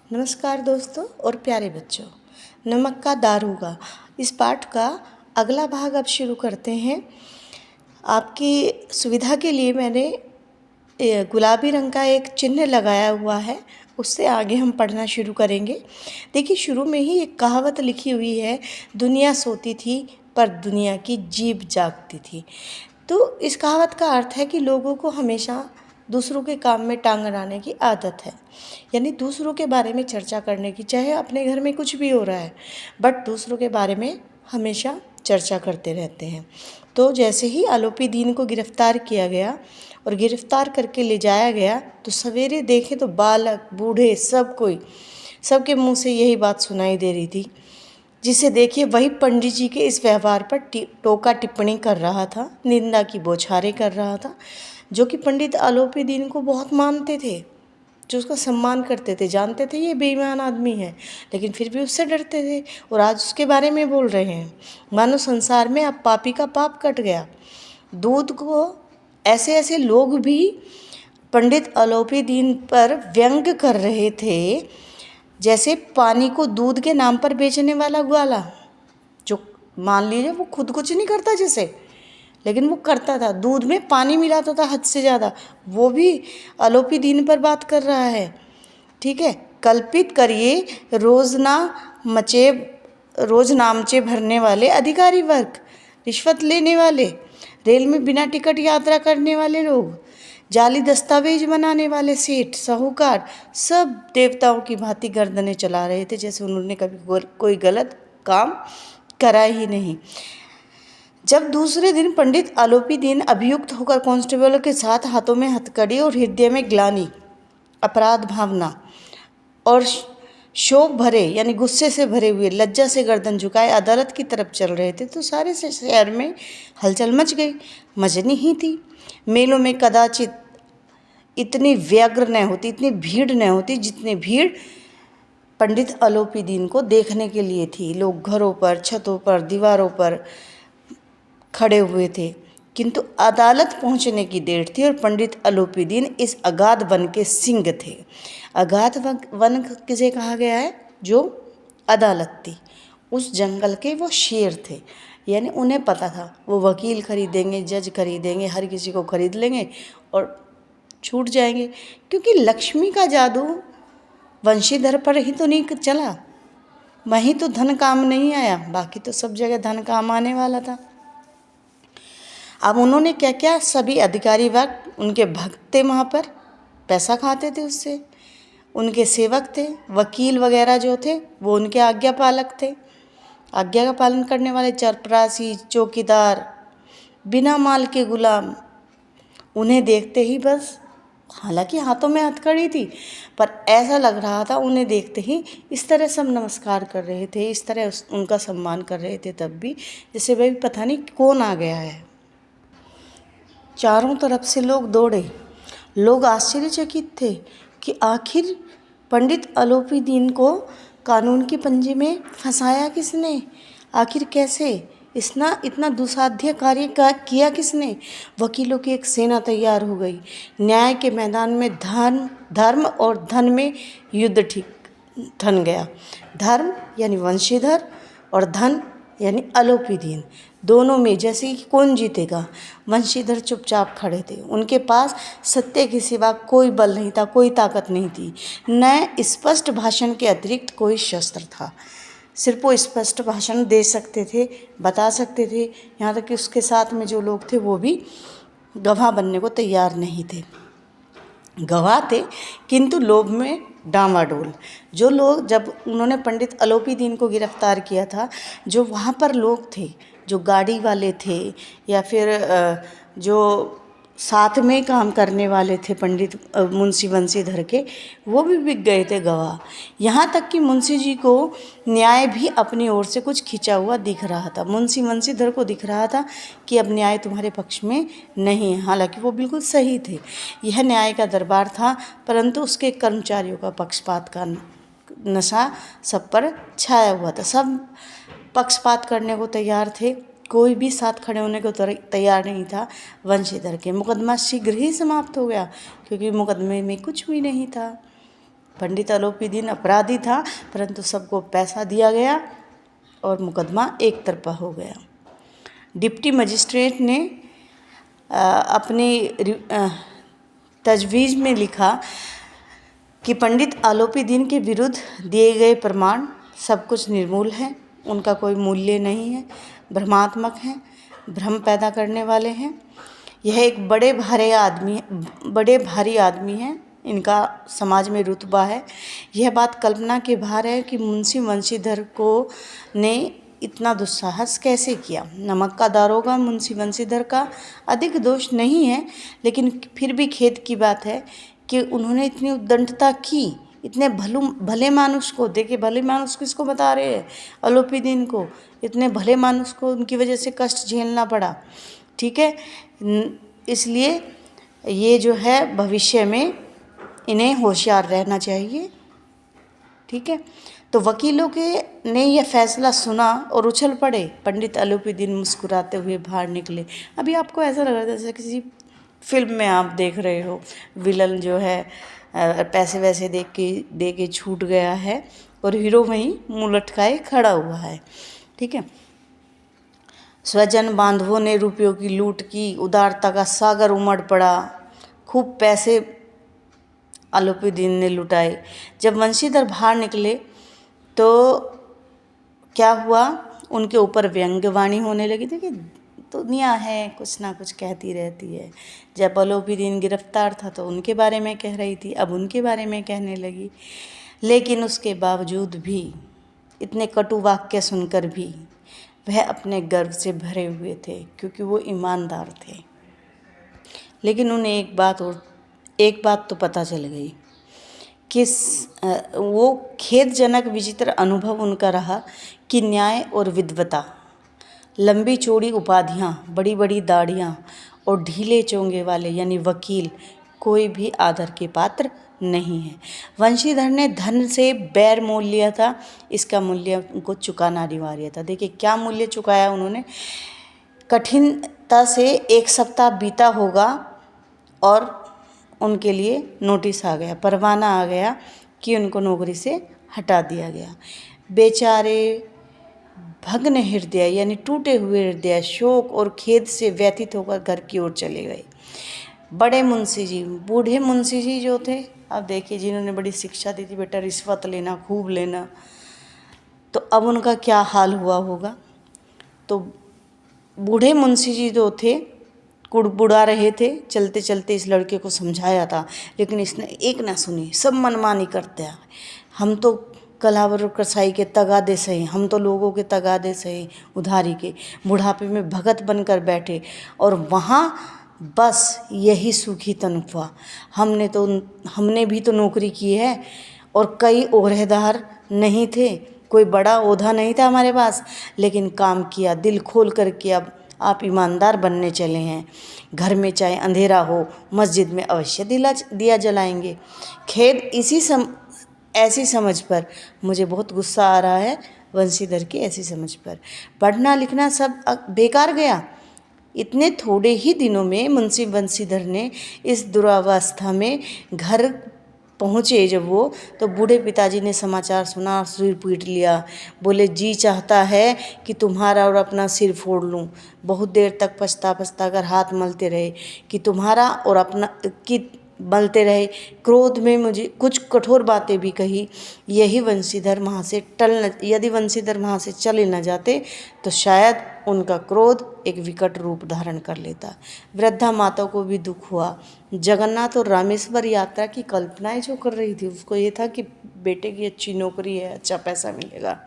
नमस्कार दोस्तों और प्यारे बच्चों। नमक का दारू का इस पाठ का अगला भाग अब शुरू करते हैं। आपकी सुविधा के लिए मैंने गुलाबी रंग का एक चिन्ह लगाया हुआ है, उससे आगे हम पढ़ना शुरू करेंगे। देखिए, शुरू में ही एक कहावत लिखी हुई है, दुनिया सोती थी पर दुनिया की जीभ जागती थी। तो इस कहावत का अर्थ है कि लोगों को हमेशा दूसरों के काम में टांग अड़ाने की आदत है, यानी दूसरों के बारे में चर्चा करने की, चाहे अपने घर में कुछ भी हो रहा है बट दूसरों के बारे में हमेशा चर्चा करते रहते हैं। तो जैसे ही आलोपी दीन को गिरफ्तार किया गया और गिरफ्तार करके ले जाया गया तो सवेरे देखे तो बालक बूढ़े सबके मुंह से यही बात सुनाई दे रही थी। जिसे देखिए वही पंडित जी के इस व्यवहार पर टोका टिप्पणी कर रहा था, निंदा की बौछारें कर रहा था, जो कि पंडित आलोपी दीन को बहुत मानते थे, जो उसका सम्मान करते थे, जानते थे ये बेईमान आदमी है, लेकिन फिर भी उससे डरते थे और आज उसके बारे में बोल रहे हैं। मानो संसार में अब पापी का पाप कट गया। दूध को ऐसे ऐसे लोग भी पंडित आलोपी दीन पर व्यंग कर रहे थे, जैसे पानी को दूध के नाम पर बेचने वाला ग्वाला, जो मान लीजिए वो खुद कुछ नहीं करता जैसे, लेकिन वो करता था, दूध में पानी मिलाता था हद से ज़्यादा, वो भी आलोपी दीन पर बात कर रहा है। ठीक है, कल्पित करिए रोज नामचे भरने वाले अधिकारी वर्ग, रिश्वत लेने वाले, रेल में बिना टिकट यात्रा करने वाले लोग, जाली दस्तावेज बनाने वाले सेठ साहूकार, सब देवताओं की भांति गर्दनें चला रहे थे, जैसे उन्होंने कभी कोई गलत काम करा ही नहीं। जब दूसरे दिन पंडित आलोपी दीन अभियुक्त होकर कांस्टेबलों के साथ हाथों में हथकड़ी और हृदय में ग्लानि, अपराध भावना और शोक भरे यानी गुस्से से भरे हुए, लज्जा से गर्दन झुकाए अदालत की तरफ चल रहे थे तो सारे शहर में हलचल मच गई। मचनी ही थी। मेलों में कदाचित इतनी व्यग्र न होती, इतनी भीड़ न होती जितनी भीड़ पंडित आलोपी दीन को देखने के लिए थी। लोग घरों पर, छतों पर, दीवारों पर खड़े हुए थे, किंतु अदालत पहुंचने की देर थी और पंडित आलोपी दीन इस अगाध वन के सिंह थे। अगाध वन किसे कहा गया है? जो अदालत थी, उस जंगल के वो शेर थे। यानी उन्हें पता था वो वकील खरीदेंगे, जज खरीदेंगे, हर किसी को खरीद लेंगे और छूट जाएंगे, क्योंकि लक्ष्मी का जादू वंशीधर पर ही तो नहीं चला, वहीं तो धन काम नहीं आया, बाकी तो सब जगह धन काम आने वाला था। अब उन्होंने क्या क्या, सभी अधिकारी वर्ग उनके भक्त थे, वहाँ पर पैसा खाते थे उससे, उनके सेवक थे, वकील वगैरह जो थे वो उनके आज्ञा पालक थे, आज्ञा का पालन करने वाले चपरासी, चौकीदार, बिना माल के गुलाम। उन्हें देखते ही बस, हालांकि हाथों में हथकड़ी थी, पर ऐसा लग रहा था उन्हें देखते ही इस तरह सब नमस्कार कर रहे थे, इस तरह उनका सम्मान कर रहे थे, तब भी जैसे भाई पता नहीं कौन आ गया है। चारों तरफ से लोग दौड़े। लोग आश्चर्यचकित थे कि आखिर पंडित आलोपी दीन को कानून के पंजे में फंसाया किसने, आखिर कैसे, इतना दुस्साध्य कार्य किया किसने। वकीलों की एक सेना तैयार हो गई। न्याय के मैदान में धर्म और धन में युद्ध ठन गया। धर्म यानी वंशीधर और धन यानी आलोपी दीन, दोनों में जैसे कि कौन जीतेगा। वंशीधर चुपचाप खड़े थे, उनके पास सत्य के सिवा कोई बल नहीं था, कोई ताकत नहीं थी, न स्पष्ट भाषण के अतिरिक्त कोई शस्त्र था। सिर्फ वो स्पष्ट भाषण दे सकते थे, बता सकते थे, यहाँ तक कि उसके साथ में जो लोग थे वो भी गवाह बनने को तैयार नहीं थे। गवाह थे किंतु लोभ में डामाडोल। जो लोग, जब उन्होंने पंडित आलोपी दीन को गिरफ्तार किया था, जो वहाँ पर लोग थे, जो गाड़ी वाले थे या फिर जो साथ में काम करने वाले थे पंडित मुंशी वंशीधर के, वो भी बिक गए थे गवाह। यहाँ तक कि मुंशी जी को न्याय भी अपनी ओर से कुछ खिंचा हुआ दिख रहा था। मुंशी वंशीधर को दिख रहा था कि अब न्याय तुम्हारे पक्ष में नहीं है, हालांकि वो बिल्कुल सही थे। यह न्याय का दरबार था, परंतु उसके कर्मचारियों का पक्षपात का नशा सब पर छाया हुआ था। सब पक्षपात करने को तैयार थे, कोई भी साथ खड़े होने को तैयार नहीं था वंशीधर के। मुकदमा शीघ्र ही समाप्त हो गया, क्योंकि मुकदमे में कुछ भी नहीं था। पंडित अलोपीदीन अपराधी था, परंतु सबको पैसा दिया गया और मुकदमा एक तरफा हो गया। डिप्टी मजिस्ट्रेट ने अपनी तजवीज़ में लिखा कि पंडित आलोपीदीन के विरुद्ध दिए गए प्रमाण सब कुछ निर्मूल हैं, उनका कोई मूल्य नहीं है, भ्रमात्मक हैं, भ्रम पैदा करने वाले हैं। यह एक बड़े भारी आदमी हैं, इनका समाज में रुतबा है। यह बात कल्पना के बाहर है कि मुंशी वंशीधर को ने इतना दुस्साहस कैसे किया। नमक का दारोगा मुंशी वंशीधर का अधिक दोष नहीं है, लेकिन फिर भी खेद की बात है कि उन्होंने इतनी उद्दंडता की। इतने भले मानुष को, देखिए भले मानुष किसको बता रहे हैं, अलोपीदीन को, इतने भले मानुष को उनकी वजह से कष्ट झेलना पड़ा। ठीक है, इसलिए ये जो है भविष्य में इन्हें होशियार रहना चाहिए। ठीक है, तो वकीलों के ने यह फैसला सुना और उछल पड़े। पंडित आलोपीदीन मुस्कुराते हुए बाहर निकले। अभी आपको ऐसा लग रहा है जैसे किसी फिल्म में आप देख रहे हो, विलन जो है पैसे वैसे दे के छूट गया है और हीरो वहीं मुँह लटकाए खड़ा हुआ है। ठीक है, स्वजन बांधवों ने रुपयों की लूट की, उदारता का सागर उमड़ पड़ा, खूब पैसे आलोपीदीन ने लुटाए। जब वंशीधर बाहर निकले तो क्या हुआ, उनके ऊपर व्यंग्यवाणी होने लगी। देखिए दुनिया है कुछ ना कुछ कहती रहती है। जब आलोपीदीन गिरफ्तार था तो उनके बारे में कह रही थी, अब उनके बारे में कहने लगी। लेकिन उसके बावजूद भी, इतने कटु वाक्य सुनकर भी वह अपने गर्व से भरे हुए थे, क्योंकि वो ईमानदार थे। लेकिन उन्हें एक बात तो पता चल गई कि वो खेदजनक विचित्र अनुभव उनका रहा कि न्याय और विद्वता, लंबी चौड़ी उपाधियाँ, बड़ी बड़ी दाढ़ियाँ और ढीले चोंगे वाले यानी वकील कोई भी आदर के पात्र नहीं है। वंशीधर ने धन से बैर मोल लिया था, इसका मूल्य उनको चुकाना अनिवार्य था। देखिए क्या मूल्य चुकाया उन्होंने। कठिनता से 1 सप्ताह बीता होगा और उनके लिए नोटिस आ गया, परवाना आ गया कि उनको नौकरी से हटा दिया गया। बेचारे भग्न हृदय यानी टूटे हुए हृदय, शोक और खेद से व्यथित होकर घर की ओर चले गए। बड़े मुंशी जी, बूढ़े मुंशी जी जो थे, अब देखिए जिन्होंने बड़ी शिक्षा दी थी बेटा रिश्वत लेना, खूब लेना, तो अब उनका क्या हाल हुआ होगा। तो बूढ़े मुंशी जी जो थे कुड़बुड़ा रहे थे, चलते चलते इस लड़के को समझाया था, लेकिन इसने एक ना सुनी, सब मनमानी करते हैं। हम तो कलावर और कसाई के तगादे सही, हम तो लोगों के तगादे सही, उधारी के, बुढ़ापे में भगत बनकर बैठे और वहाँ बस यही सूखी तनख्वाह। हमने भी तो नौकरी की है और कई ओहदेदार नहीं थे, कोई बड़ा ओहदा नहीं था हमारे पास, लेकिन काम किया, दिल खोल कर किया। आप ईमानदार बनने चले हैं, घर में चाहे अंधेरा हो, मस्जिद में अवश्य दिया जलाएंगे। खेद ऐसी समझ पर, मुझे बहुत गुस्सा आ रहा है वंशीधर की ऐसी समझ पर। पढ़ना लिखना सब बेकार गया। इतने थोड़े ही दिनों में मुंशी वंशीधर ने इस दुरावस्था में घर पहुँचे जब वो, तो बूढ़े पिताजी ने समाचार सुना, सिर पीट लिया। बोले जी चाहता है कि तुम्हारा और अपना सिर फोड़ लूँ। बहुत देर तक पछता कर हाथ मलते रहे कि तुम्हारा और अपना कि मलते रहे। क्रोध में मुझे कुछ कठोर बातें भी कही। यदि वंशीधर वहाँ से चले न जाते तो शायद उनका क्रोध एक विकट रूप धारण कर लेता। वृद्धा माता को भी दुख हुआ। जगन्नाथ और रामेश्वर यात्रा की कल्पनाएं जो कर रही थी, उसको ये था कि बेटे की अच्छी नौकरी है, अच्छा पैसा मिलेगा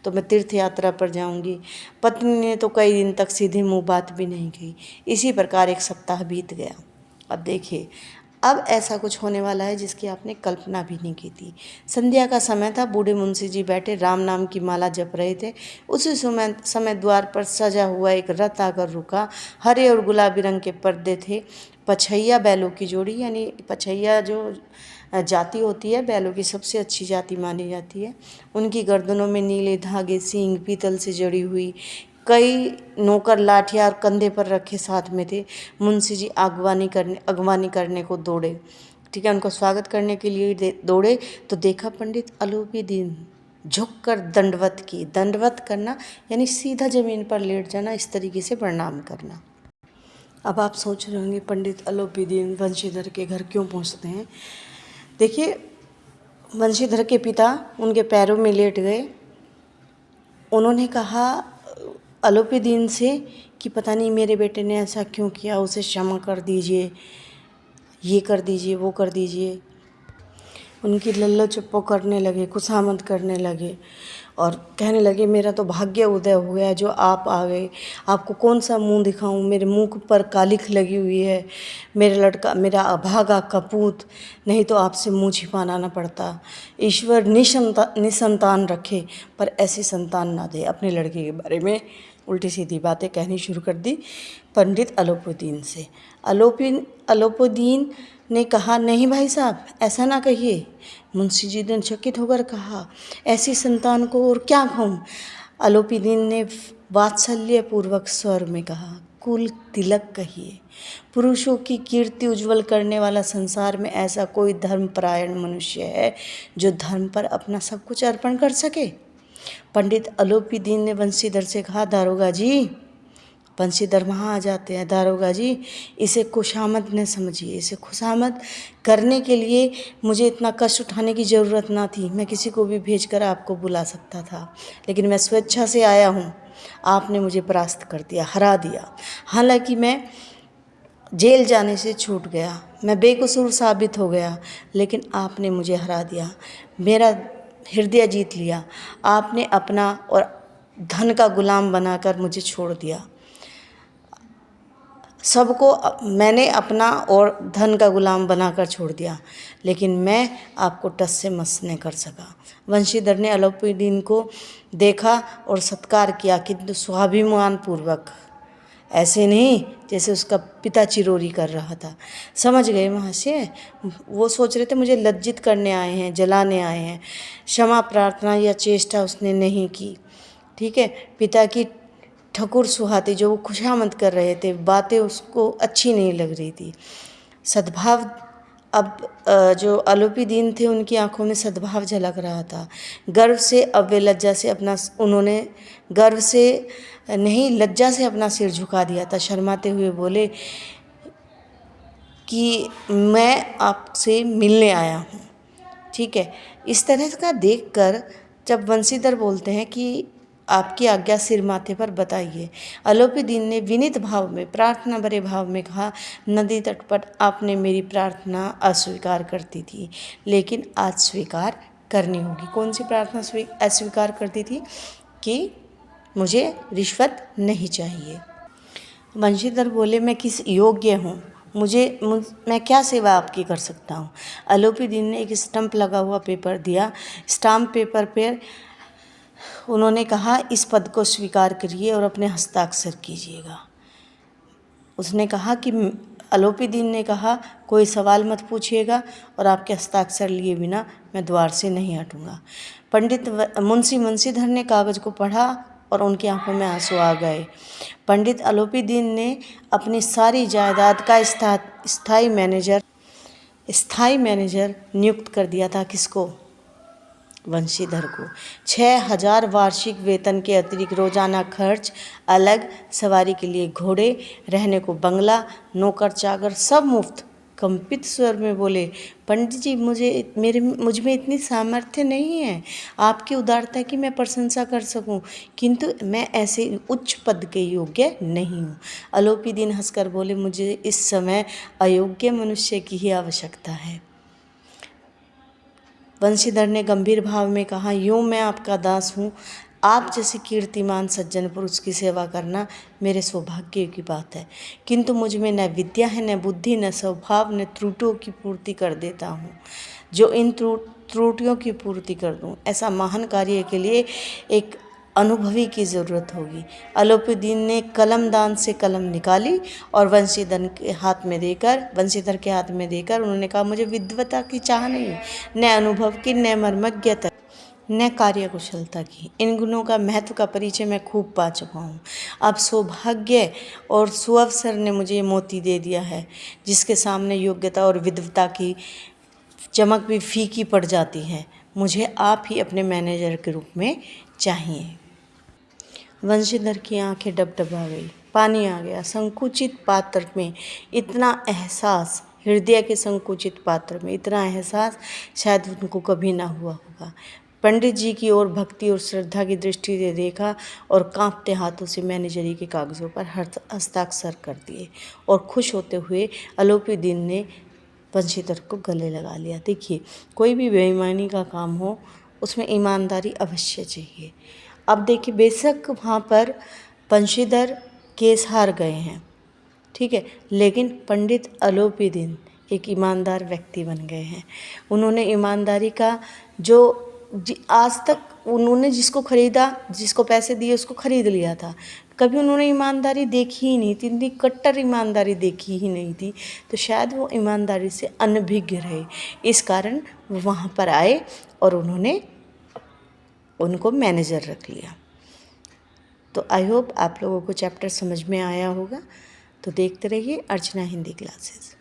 तो मैं तीर्थ यात्रा पर जाऊंगी। पत्नी ने तो कई दिन तक सीधे मुंह बात भी नहीं कही। इसी प्रकार 1 सप्ताह बीत गया। अब देखिए, अब ऐसा कुछ होने वाला है जिसकी आपने कल्पना भी नहीं की थी। संध्या का समय था, बूढ़े मुंशी जी बैठे राम नाम की माला जप रहे थे। उसी समय द्वार पर सजा हुआ एक रथ आकर रुका। हरे और गुलाबी रंग के पर्दे थे। पछैया बैलों की जोड़ी, यानी पछैया जो जाति होती है बैलों की सबसे अच्छी जाति मानी जाती है, उनकी गर्दनों में नीले धागे, सींग पीतल से जड़ी हुई। कई नौकर लाठियाँ और कंधे पर रखे साथ में थे। मुंशी जी अगवानी करने को दौड़े। ठीक है, उनको स्वागत करने के लिए दौड़े तो देखा पंडित अलोपीदीन झुक कर दंडवत की। दंडवत करना यानी सीधा ज़मीन पर लेट जाना, इस तरीके से प्रणाम करना। अब आप सोच रहे होंगे पंडित अलोपीदीन वंशीधर के घर क्यों पहुंचते हैं। देखिए, वंशीधर के पिता उनके पैरों में लेट गए। उन्होंने कहा अलोपीदीन से कि पता नहीं मेरे बेटे ने ऐसा क्यों किया, उसे क्षमा कर दीजिए, ये कर दीजिए, वो कर दीजिए। उनकी लल्लो चप्पो करने लगे, खुशामद करने लगे और कहने लगे मेरा तो भाग्य उदय हो गया जो आप आ गए। आपको कौन सा मुंह दिखाऊं, मेरे मुंह पर कालिख लगी हुई है, मेरा अभागा कपूत, नहीं तो आपसे मुंह छिपाना ना पड़ता। ईश्वर निसंतान रखे पर ऐसी संतान ना दे। अपने लड़के के बारे में उल्टी सीधी बातें कहनी शुरू कर दी पंडित अलोपीदीन से। अलोपीदीन ने कहा नहीं भाई साहब, ऐसा ना कहिए। मुंशी जी ने चकित होकर कहा ऐसी संतान को और क्या कहूँ। अलोपीदीन ने वात्सल्यपूर्वक स्वर में कहा कुल तिलक कहिए। पुरुषों की कीर्ति उज्जवल करने वाला संसार में ऐसा कोई धर्मपरायण मनुष्य है जो धर्म पर अपना सब कुछ अर्पण कर सके। पंडित अलोपीदीन ने बंशीधर से कहा दारोगा जी, बंशीधर वहाँ आ जाते हैं, दारोगा जी इसे खुशामद न समझिए, इसे खुशामद करने के लिए मुझे इतना कष्ट उठाने की ज़रूरत ना थी। मैं किसी को भी भेजकर आपको बुला सकता था, लेकिन मैं स्वेच्छा से आया हूँ। आपने मुझे परास्त कर दिया, हरा दिया। हालांकि मैं जेल जाने से छूट गया, मैं बेकसूर साबित हो गया, लेकिन आपने मुझे हरा दिया, मेरा हृदय जीत लिया। आपने अपना और धन का गुलाम बनाकर मुझे छोड़ दिया। सबको मैंने अपना और धन का गुलाम बनाकर छोड़ दिया, लेकिन मैं आपको टस से मस नहीं कर सका। वंशीधर ने अलोपीदीन को देखा और सत्कार किया, किंतु स्वाभिमान पूर्वक, ऐसे नहीं जैसे उसका पिता चिरोरी कर रहा था। समझ गए वहाँ से, वो सोच रहे थे मुझे लज्जित करने आए हैं, जलाने आए हैं। क्षमा प्रार्थना या चेष्टा उसने नहीं की। ठीक है, पिता की ठकुर सुहाती जो वो खुशामद कर रहे थे, बातें उसको अच्छी नहीं लग रही थी। सद्भाव, अब जो अलोपीदीन थे उनकी आंखों में सद्भाव झलक रहा था। गर्व से अब वे लज्जा से अपना, उन्होंने गर्व से नहीं लज्जा से अपना सिर झुका दिया था। शर्माते हुए बोले कि मैं आपसे मिलने आया हूँ। ठीक है, इस तरह का देखकर जब वंशीधर बोलते हैं कि आपकी आज्ञा सिर माथे पर बताइए, अलोपीदीन ने विनीत भाव में, प्रार्थना भरे भाव में कहा नदी तट पर आपने मेरी प्रार्थना अस्वीकार करती थी, लेकिन आज स्वीकार करनी होगी। कौन सी प्रार्थना अस्वीकार करती थी? कि मुझे रिश्वत नहीं चाहिए। वंशीधर बोले मैं किस योग्य हूँ, मैं क्या सेवा आपकी कर सकता हूँ। अलोपीदीन ने एक स्टंप लगा हुआ पेपर दिया। स्टाम्प पेपर पर उन्होंने कहा इस पद को स्वीकार करिए और अपने हस्ताक्षर कीजिएगा। उसने कहा कि अलोपीदीन ने कहा कोई सवाल मत पूछिएगा और आपके हस्ताक्षर लिए बिना मैं द्वार से नहीं हटूंगा। पंडित मुंशी वंशीधर ने कागज़ को पढ़ा और उनकी आंखों में आंसू आ गए। पंडित अलोपीदीन ने अपनी सारी जायदाद का स्थायी मैनेजर नियुक्त कर दिया था। किसको? वंशीधर को। 6,000 वार्षिक वेतन के अतिरिक्त रोजाना खर्च अलग, सवारी के लिए घोड़े, रहने को बंगला, नौकर चाकर सब मुफ्त। कंपित स्वर में बोले पंडित जी मुझ में इतनी सामर्थ्य नहीं है आपकी उदारता की मैं प्रशंसा कर सकूं, किंतु मैं ऐसे उच्च पद के योग्य नहीं हूँ। अलोपीदीन हंसकर बोले मुझे इस समय अयोग्य मनुष्य की ही आवश्यकता है। वंशीधर ने गंभीर भाव में कहा यूँ मैं आपका दास हूँ, आप जैसे कीर्तिमान सज्जन पुरुष की सेवा करना मेरे सौभाग्य की बात है, किंतु मुझ में न विद्या है, न बुद्धि, न स्वभाव, न त्रुटियों की पूर्ति कर देता हूँ। जो इन त्रुटियों की पूर्ति कर दूँ, ऐसा महान कार्य के लिए एक अनुभवी की ज़रूरत होगी। अलोपीदीन ने कलम दान से कलम निकाली और वंशीधर के हाथ में देकर उन्होंने कहा मुझे विद्वता की चाह नहीं, न अनुभव की, न मर्मज्ञता। न कार्यकुशलता की। इन गुणों का महत्व का परिचय मैं खूब पा चुका हूँ। अब सौभाग्य और सुअवसर ने मुझे ये मोती दे दिया है, जिसके सामने योग्यता और विद्वता की चमक भी फीकी पड़ जाती है। मुझे आप ही अपने मैनेजर के रूप में चाहिए। वंशीधर की आंखें डबडबा गई, पानी आ गया। संकुचित पात्र में इतना एहसास, हृदय के संकुचित पात्र में इतना एहसास शायद उनको कभी ना हुआ होगा। पंडित जी की ओर भक्ति और श्रद्धा की दृष्टि से देखा और कांपते हाथों से मैनेजरी के कागज़ों पर हस्ताक्षर कर दिए और खुश होते हुए अलोपीदीन ने वंशीधर को गले लगा लिया। देखिए, कोई भी बेईमानी का काम हो उसमें ईमानदारी अवश्य चाहिए। अब देखिए, बेशक वहाँ पर वंशीधर केस हार गए हैं, ठीक है, लेकिन पंडित अलोपीदीन एक ईमानदार व्यक्ति बन गए हैं। उन्होंने ईमानदारी का जो आज तक उन्होंने जिसको खरीदा, जिसको पैसे दिए उसको खरीद लिया था, कभी उन्होंने ईमानदारी देखी ही नहीं थी, इतनी कट्टर ईमानदारी देखी ही नहीं थी। तो शायद वो ईमानदारी से अनभिज्ञ रहे, इस कारण वो वहाँ पर आए और उन्होंने उनको मैनेजर रख लिया। तो आई होप आप लोगों को चैप्टर समझ में आया होगा। तो देखते रहिए अर्चना हिंदी क्लासेस।